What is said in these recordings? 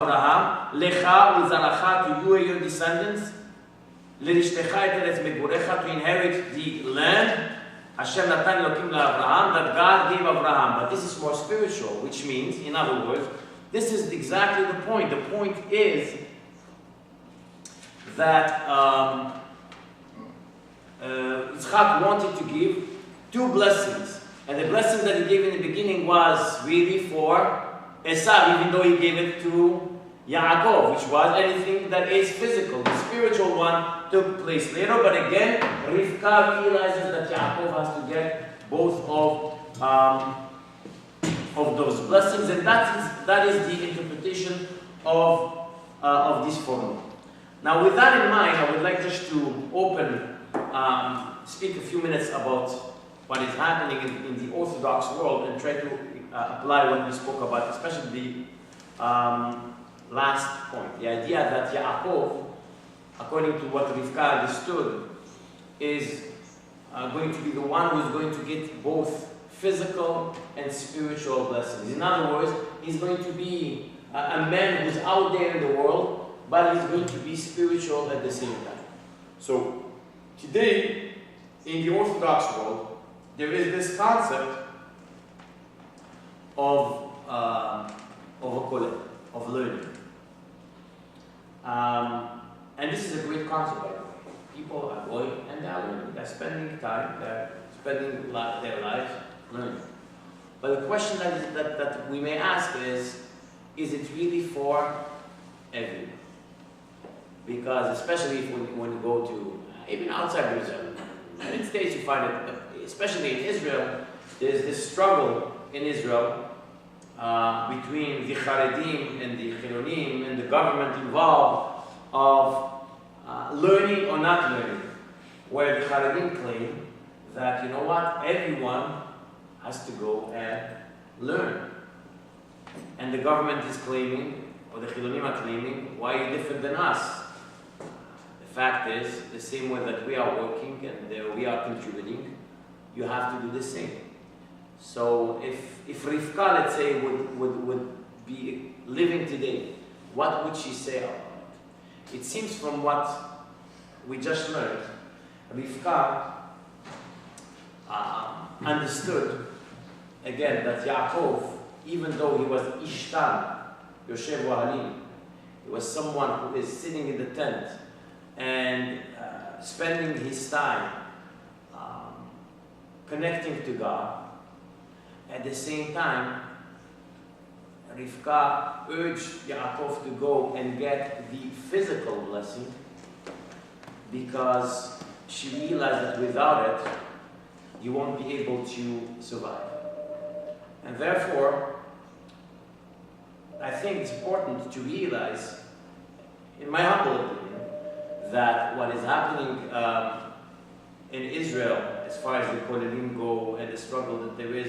Abraham, Lecha ulzaracha, to you and your descendants, L'rishtecha et eretz megurecha, to inherit the land, Hashem natan Elokim LaAbraham, that God gave Abraham. But this is more spiritual, which means, in other words, this is exactly the point. The point is that Yitzchak wanted to give two blessings. And the blessing that he gave in the beginning was really for Esav, even though he gave it to Yaakov, which was anything that is physical. The spiritual one took place later, but again, Rivka realizes that Yaakov has to get both of those blessings, and that is the interpretation of this formula. Now, with that in mind, I would like just to speak a few minutes about what is happening in the Orthodox world and try to apply what we spoke about, especially the last point. The idea that Yaakov, according to what Rivka understood, is going to be the one who is going to get both physical and spiritual blessings. In other words, he's going to be a man who's out there in the world, but he's going to be spiritual at the same time. So, today, in the Orthodox world, there is this concept of a kollel, of learning. And this is a great concept, by the way. People are going and they are learning. They're spending time, they're spending their lives learning. But the question that we may ask is it really for everyone? Because especially when you go to, even outside Israel, in the United States you find it, especially in Israel, there's this struggle in Israel between the Charedim and the Chilonim and the government involved of learning or not learning, where the Charedim claim that, you know what, everyone has to go and learn. And the government is claiming, or the Chilonim are claiming, why are you different than us? The fact is, the same way that we are working and we are contributing, you have to do the same. So if Rivka, let's say, would be living today, what would she say about it? It seems from what we just learned, Rivka understood, again, that Yaakov, even though he was Ishtan, Yoshev Ohalim, he was someone who is sitting in the tent and spending his time connecting to God. At the same time, Rivka urged Yaakov to go and get the physical blessing because she realized that without it, you won't be able to survive. And therefore, I think it's important to realize, in my humble opinion, that what is happening in Israel, as far as the Kollelim go, and the struggle that there is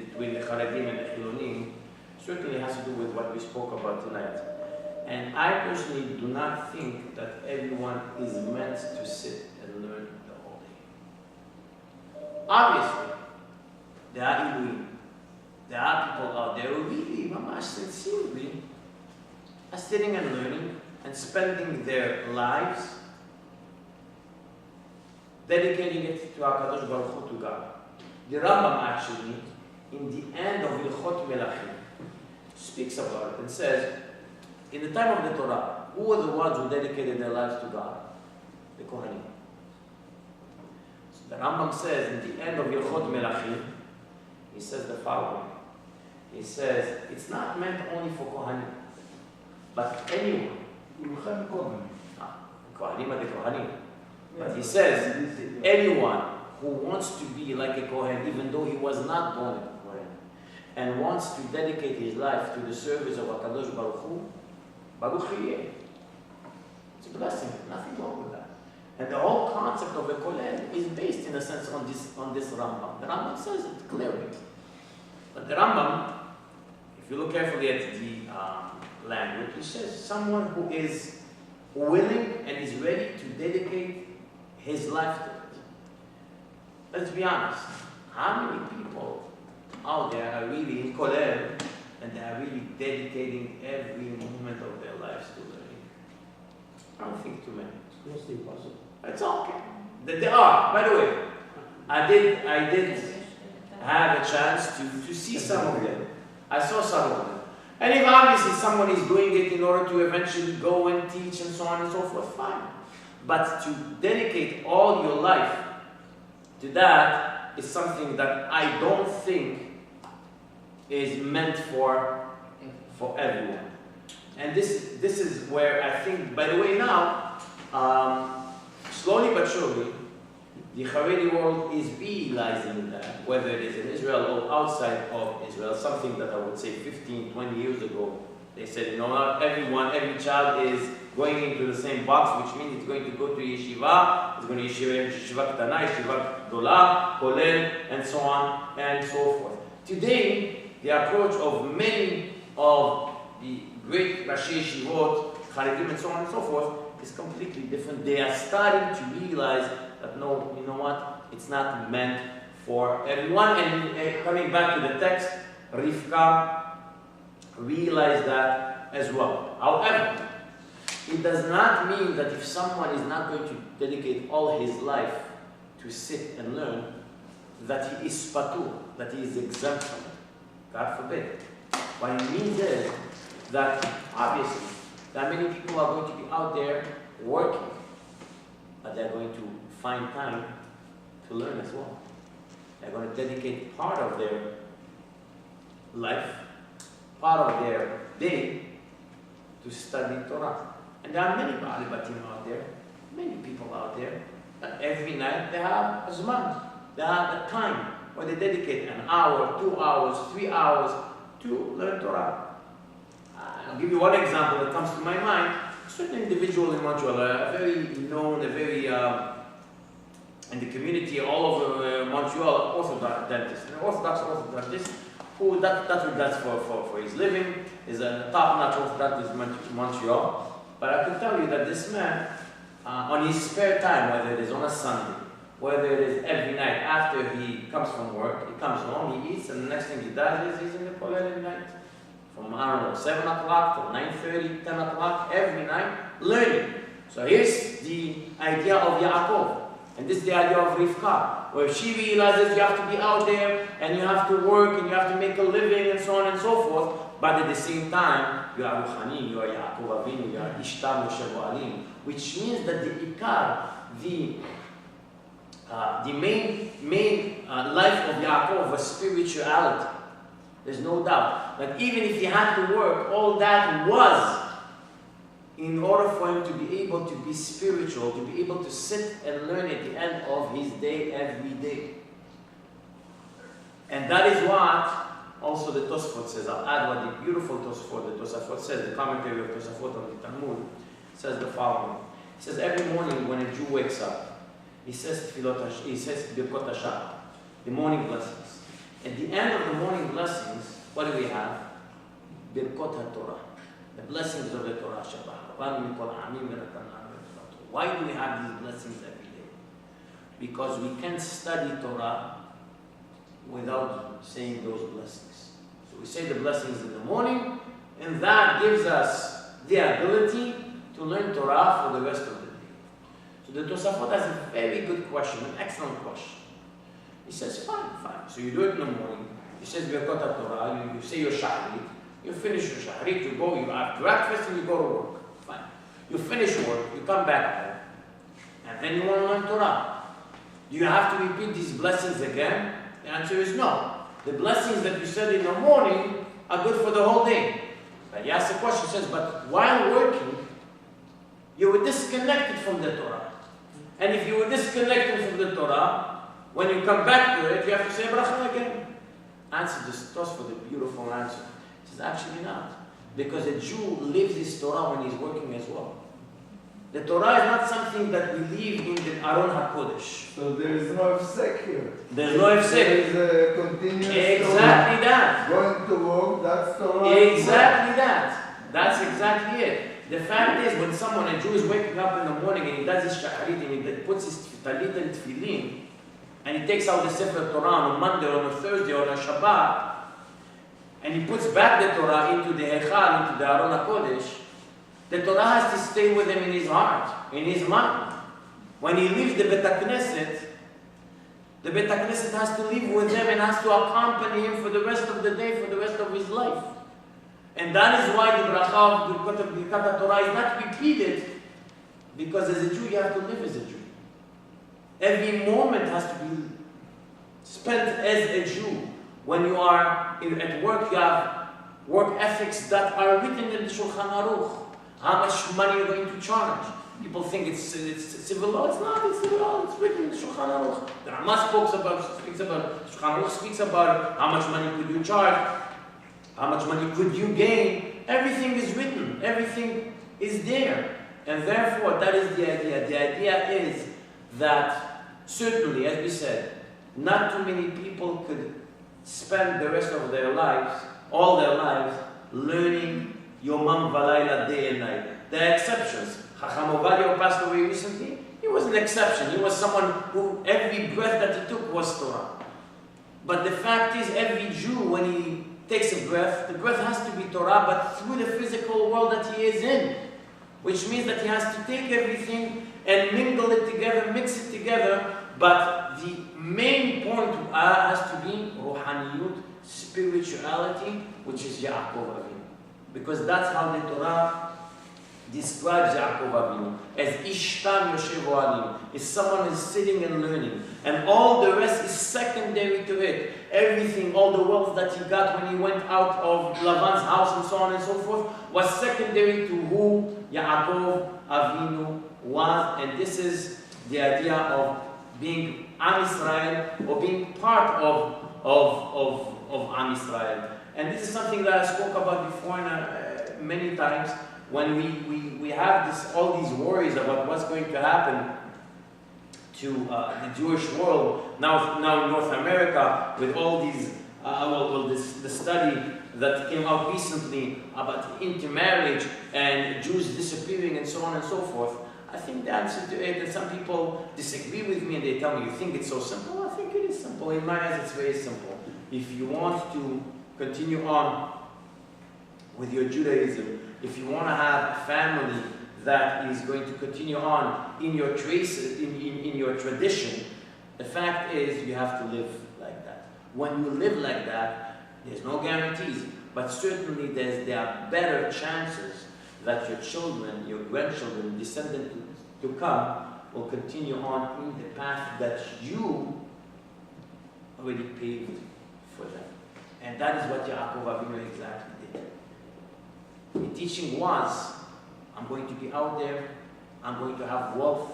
between the Charedim and the Chilonim, certainly has to do with what we spoke about tonight. And I personally do not think that everyone is meant to sit and learn the whole day. Obviously, there are Iluim. There are people out there who really, mamash sincerely, are sitting and learning and spending their lives dedicating it to HaKadosh Baruch Hu, to God. The Rambam actually, in the end of Hilchot Melachim, speaks about it and says, in the time of the Torah, who were the ones who dedicated their lives to God? The Kohanim. So the Rambam says, in the end of Hilchot Melachim, he says the following. He says, it's not meant only for Kohanim, but anyone. Kohanim are the Kohanim. But he says, anyone who wants to be like a Kohen, even though he was not born a Kohen, and wants to dedicate his life to the service of HaKadosh Baruch Hu, Baruch Yeh. It's a blessing, nothing wrong with that. And the whole concept of a Kohen is based, in a sense, on this Rambam. The Rambam says it clearly. But the Rambam, if you look carefully at the language, he says someone who is willing and is ready to dedicate his life to it. Let's be honest. How many people out there are really in kollel and they are really dedicating every moment of their lives to learning? I don't think too many. It's mostly impossible. It's okay. There are. By the way, I did have a chance to see some of them. I saw some of them. And if obviously someone is doing it in order to eventually go and teach and so on and so forth, fine. But to dedicate all your life to that is something that I don't think is meant for everyone. And this is where I think, by the way, now, slowly but surely, the Haredi world is realizing that, whether it is in Israel or outside of Israel, something that I would say 15, 20 years ago, they said, you know, not everyone, every child is going into the same box, which means it's going to go to yeshiva, it's going to yeshiva ketana, yeshiva gedola, kollel, and so on and so forth. Today, the approach of many of the great Rashi Yeshivot, Haredim, and so on and so forth, is completely different. They are starting to realize that no, you know what, it's not meant for everyone. And coming back to the text, Rivka realized that as well. However, it does not mean that if someone is not going to dedicate all his life to sit and learn, that he is patur, that he is exempt from it. God forbid. What it means is that obviously that many people are going to be out there working, but they're going to find time to learn as well. They're going to dedicate part of their life, part of their day to study Torah. And there are many Ba'alei Batim out there, many people out there, that every night they have a zman, they have a time where they dedicate an hour, 2 hours, 3 hours to learn Torah. I'll give you one example that comes to my mind. A certain individual in Montreal, a very known, a very in the community all over Montreal, Orthodox dentist, an Orthodox dentist, who that's for his living, is a top-notch Orthodox in Montreal. But I can tell you that this man, on his spare time, whether it is on a Sunday, whether it is every night after he comes from work, he comes home, he eats, and the next thing he does is he's in the kollel at night. From, I don't know, 7 o'clock to 9:30, 10 o'clock, every night, learning. So here's the idea of Yaakov. And this is the idea of Rivka, where she realizes you have to be out there, and you have to work, and you have to make a living, and so on and so forth. But at the same time, you are Ruchani, you are Yaakov Avinu, you are Ishtar Moshe Bo'alim, which means that the Ikar, the main life of Yaakov was spirituality. There's no doubt. But even if he had to work, all that was in order for him to be able to be spiritual, to be able to sit and learn at the end of his day every day. And that is what also the Tosafot says. I'll add what the beautiful Tosafot, the Tosafot says, the commentary of Tosafot on the Talmud, says the following. It says every morning when a Jew wakes up, he says Birkot Hashem, the morning blessings. At the end of the morning blessings, what do we have? Birkot HaTorah, the blessings of the Torah Shabbat. Why do we have these blessings every day? Because we can't study Torah without saying those blessings. So we say the blessings in the morning, and that gives us the ability to learn Torah for the rest of the day. So the Tosafot has a very good question, an excellent question. He says, fine. So you do it in the morning. He says, Birkot HaTorah, you say your Shahrit, you finish your Shahrit, you go, you have breakfast, and you go to work. Fine. You finish work, you come back home, and then you want to learn Torah. Do you have to repeat these blessings again? The answer is no. The blessings that you said in the morning are good for the whole day. But he asks the question, says, but while working, you were disconnected from the Torah. And if you were disconnected from the Torah, when you come back to it, you have to say bracha again. Answer this toss for the beautiful answer. He says, actually not. Because a Jew lives his Torah when he's working as well. The Torah is not something that we leave in the Aron HaKodesh. So there is no ifsek here. There's no ifsek. There is a continuous Exactly Torah. that. Going to work, that's Torah. Exactly that. That's exactly it. The fact is, when someone, a Jew, is waking up in the morning and he does his shaharit and he puts his talit and tefillin, and he takes out the Sefer Torah on a Monday or on a Thursday or on a Shabbat, and he puts back the Torah into the Heichal, into the Aron HaKodesh, the Torah has to stay with him in his heart, in his mind. When he leaves the Bet HaKnesset, the Bet HaKnesset has to live with him and has to accompany him for the rest of the day, for the rest of his life. And that is why the bracha of Birkat Torah is not repeated, because as a Jew you have to live as a Jew. Every moment has to be spent as a Jew. When you are at work, you have work ethics that are written in the Shulchan Aruch. How much money you're going to charge. People think it's civil law. It's not. It's civil law. It's written in the Shulchan Aruch. The Ramah speaks about Shulchan Aruch speaks about how much money could you charge, how much money could you gain. Everything is written. Everything is there. And therefore, that is the idea. The idea is that certainly, as we said, not too many people could spend the rest of their lives, all their lives, learning Yomam Valayla day and night. There are exceptions. Chacham Ovadia passed away recently. He was an exception. He was someone who every breath that he took was Torah. But the fact is, every Jew, when he takes a breath, the breath has to be Torah, but through the physical world that he is in. Which means that he has to take everything and mingle it together, mix it together. But the main point has to be Ruhaniyut, spirituality, which is Yaakov Avinu. Because that's how the Torah describes Yaakov Avinu, as Ishtam Yoshev Ohalim, is someone who is sitting and learning. And all the rest is secondary to it. Everything, all the wealth that he got when he went out of Lavan's house and so on and so forth, was secondary to who Yaakov Avinu was. And this is the idea of being Am Yisrael, or being part of Am Yisrael. And this is something that I spoke about before many times, when we have all these worries about what's going to happen to the Jewish world, now in North America, with all these, the study that came out recently about intermarriage and Jews disappearing and so on and so forth. I think the answer to it, and some people disagree with me and they tell me, you think it's so simple? I think it is simple. In my eyes, it's very simple. If you want to continue on with your Judaism, if you want to have a family that is going to continue on in your traces, in your tradition, the fact is you have to live like that. When you live like that, there's no guarantees, but certainly there are better chances that your children, your grandchildren, descendants to come will continue on in the path that you already paved for them. And that is what Yaakov Avinu exactly did. The teaching was, I'm going to be out there, I'm going to have wealth,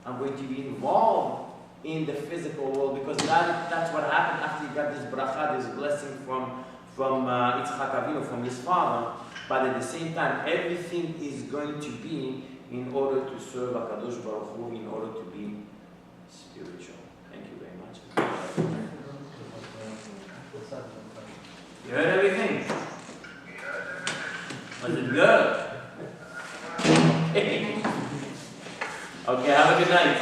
I'm going to be involved in the physical world, because that's what happened after he got this bracha, this blessing from Yitzchak Avinu, from his father. But at the same time, everything is going to be in order to serve HaKadosh Baruch Hu, in order to be spiritual. Thank you very much. You heard everything? Was it good? Okay, have a good night.